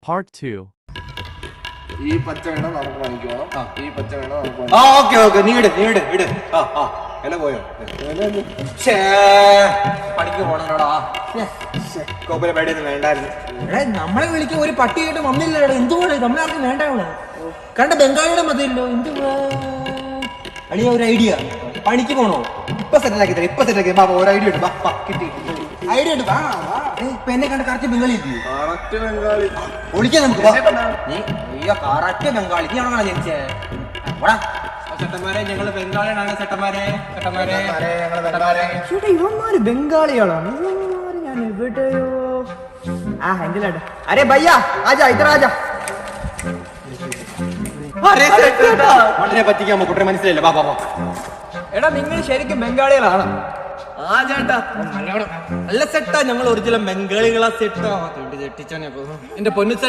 Part 2. ഈ പച്ച വേണം നമുക്ക് വാങ്ങിക്കണം. ഈ പച്ച വേണം നമുക്ക് ഓക്കെ നീ ഇട് വില പോയോ പണിക്ക് പോണോടാ കോപ്പല പേടിയൊന്നും വേണ്ടായിരുന്നു. നമ്മളെ വിളിക്കാൻ ഒരു പട്ടിയായിട്ട് വന്നില്ലല്ലോ. എന്തുപോലെ നമ്മളാർക്കും വേണ്ട. കണ്ട ബംഗാളിയുടെ മതിയല്ലോ. എന്തുവാ അളിയ ഒരു ഐഡിയ. പണിക്ക് പോണോ? ഇപ്പൊ സെറ്റാക്കി ബാബ ഒരു ഐഡിയ ഉണ്ട്. കിട്ടി ഐഡിയ ഉണ്ട്. ഇപ്പൊ എന്നെ കണ്ട കറക്റ്റ് ബംഗാളി കറക്റ്റ് ബംഗാളി ഒളിക്കാൻ നമുക്ക്. നീ അയ്യോ കറക്റ്റ് ബംഗാളി. നീ ആണോ ജനിച്ചേ? ചേട്ടന്മാരെ ഞങ്ങള് ബംഗാളിയാണ്. ചേട്ടന്മാരെ ഇവന്മാര് ബംഗാളികളാണ്. ഞാൻ എവിടെയോ ഹാൻഡിലാട്ടെ. അരെ ഭയ്യ ആജാ ഇത്ര ആജാ. മണ്ണിനെ പറ്റിക്കാൻ കുട്ടനെ മനസ്സിലായില്ല. ബാബാ എടാ നിങ്ങൾ ശരിക്കും ബംഗാളികളാണ്. ആ ചേട്ടാ നല്ല സെറ്റാ. ഞങ്ങൾ ഒറിജിനൽ ബംഗാളികളാ സെറ്റാ. എന്റെ പൊന്നു സെറ്റ്